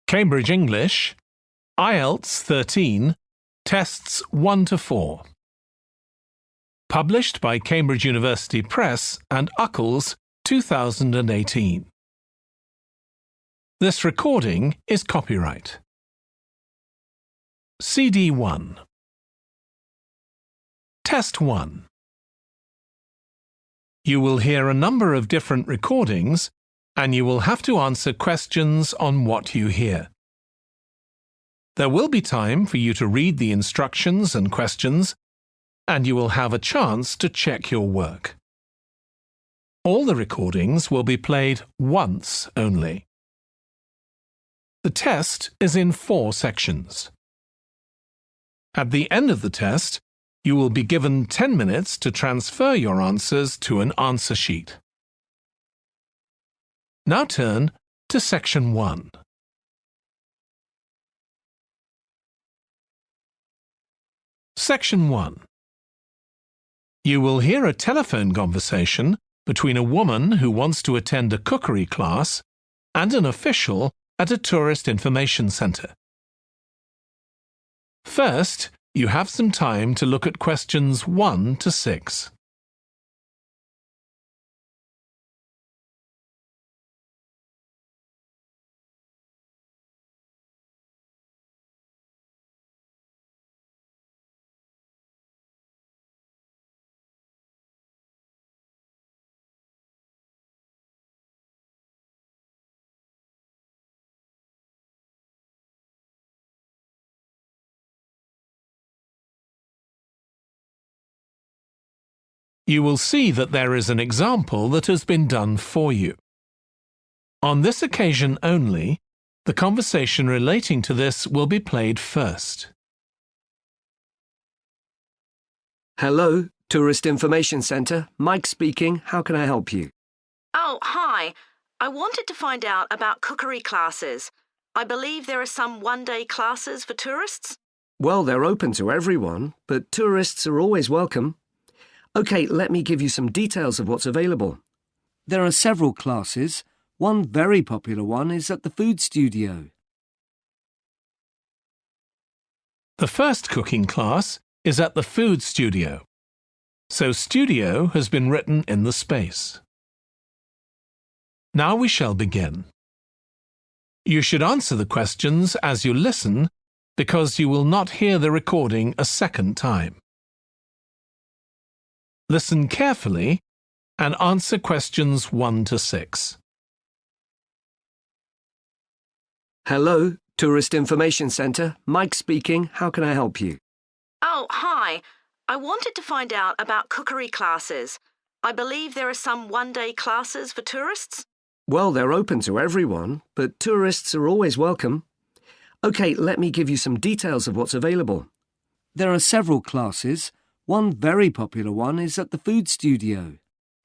Cambridge English, IELTS 13, Tests 1 to 4. Published by Cambridge University Press and Uckles, 2018. This recording is copyright. CD 1. Test 1. You will hear a number of different recordings and you will have to answer questions on what you hear. There will be time for you to read the instructions and questions, and you will have a chance to check your work. All the recordings will be played once only. The test is in 4 sections. At the end of the test, you will be given 10 minutes to transfer your answers to an answer sheet. Now turn to Section 1. Section 1. You will hear a telephone conversation between a woman who wants to attend a cookery class and an official at a tourist information centre. First, you have some time to look at questions 1 to 6. You will see that there is an example that has been done for you. On this occasion only, the conversation relating to this will be played first. Hello, Tourist Information Centre. Mike speaking. How can I help you? Oh, hi. I wanted to find out about cookery classes. I believe there are some one-day classes for tourists. Well, they're open to everyone, but tourists are always welcome. OK, let me give you some details of what's available. There are several classes. One very popular one is at the food studio. The first cooking class is at the food studio, so studio has been written in the space. Now we shall begin. You should answer the questions as you listen because you will not hear the recording a second time. Listen carefully and answer questions 1 to 6. Hello, Tourist Information Centre. Mike speaking. How can I help you? Oh, hi. I wanted to find out about cookery classes. I believe there are some one-day classes for tourists. Well, they're open to everyone, but tourists are always welcome. OK, let me give you some details of what's available. There are several classes. One very popular one is at the food studio.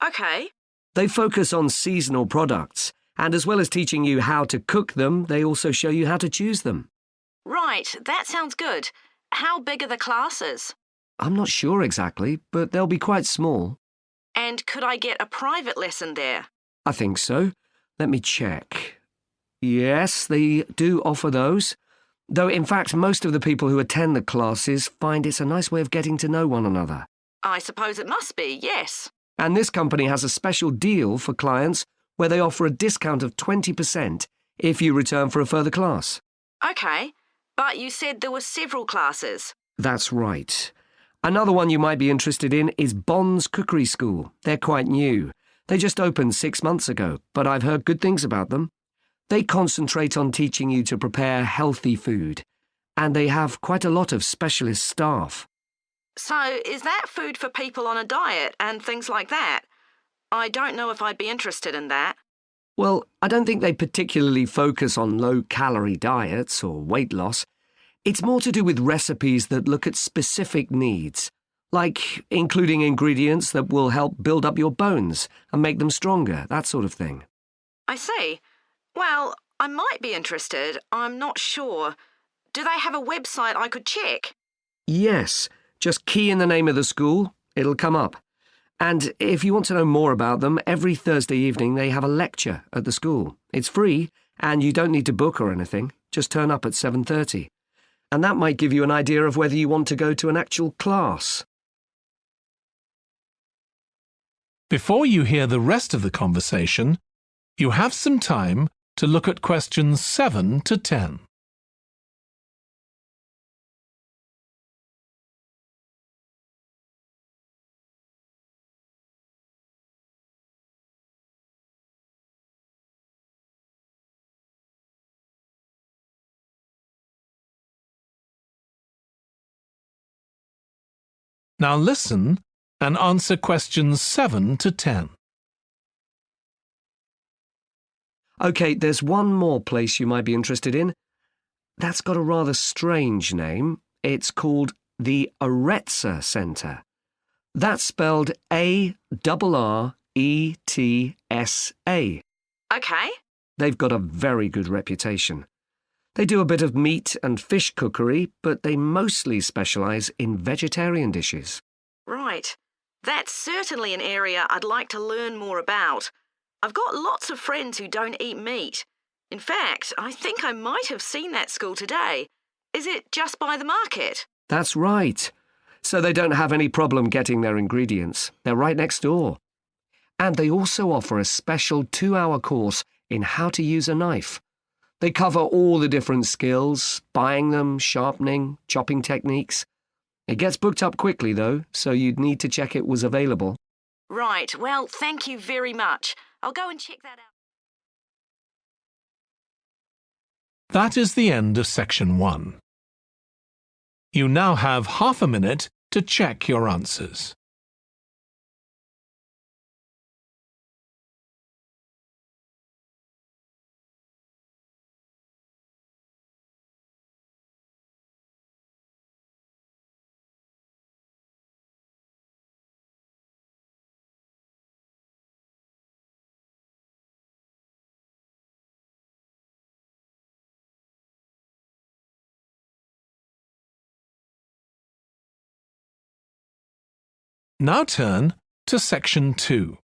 OK. They focus on seasonal products, and as well as teaching you how to cook them, they also show you how to choose them. Right, that sounds good. How big are the classes? I'm not sure exactly, but they'll be quite small. And could I get a private lesson there? I think so. Let me check. Yes, they do offer those. Though, in fact, most of the people who attend the classes find it's a nice way of getting to know one another. I suppose it must be, yes. And this company has a special deal for clients where they offer a discount of 20% if you return for a further class. OK, but you said there were several classes. That's right. Another one you might be interested in is Bond's Cookery School. They're quite new. They just opened 6 months ago, but I've heard good things about them. They concentrate on teaching you to prepare healthy food, and they have quite a lot of specialist staff. So, is that food for people on a diet and things like that? I don't know if I'd be interested in that. Well, I don't think they particularly focus on low-calorie diets or weight loss. It's more to do with recipes that look at specific needs, like including ingredients that will help build up your bones and make them stronger, that sort of thing. I see. Well, I might be interested. I'm not sure. Do they have a website I could check? Yes. Just key in the name of the school. It'll come up. And if you want to know more about them, every Thursday evening they have a lecture at the school. It's free, and you don't need to book or anything. Just turn up at 7:30. And that might give you an idea of whether you want to go to an actual class. Before you hear the rest of the conversation, you have some time to look at questions 7 to 10. Now listen and answer questions 7 to 10. OK, there's one more place you might be interested in. That's got a rather strange name. It's called the Aretsa Centre. That's spelled A-R-R-E-T-S-A. OK. They've got a very good reputation. They do a bit of meat and fish cookery, but they mostly specialise in vegetarian dishes. Right. That's certainly an area I'd like to learn more about. I've got lots of friends who don't eat meat. In fact, I think I might have seen that school today. Is it just by the market? That's right. So they don't have any problem getting their ingredients. They're right next door. And they also offer a special 2-hour course in how to use a knife. They cover all the different skills, buying them, sharpening, chopping techniques. It gets booked up quickly, though, so you'd need to check it was available. Right. Well, thank you very much. I'll go and check that out. That is the end of section 1. You now have half a minute to check your answers. Now turn to section 2.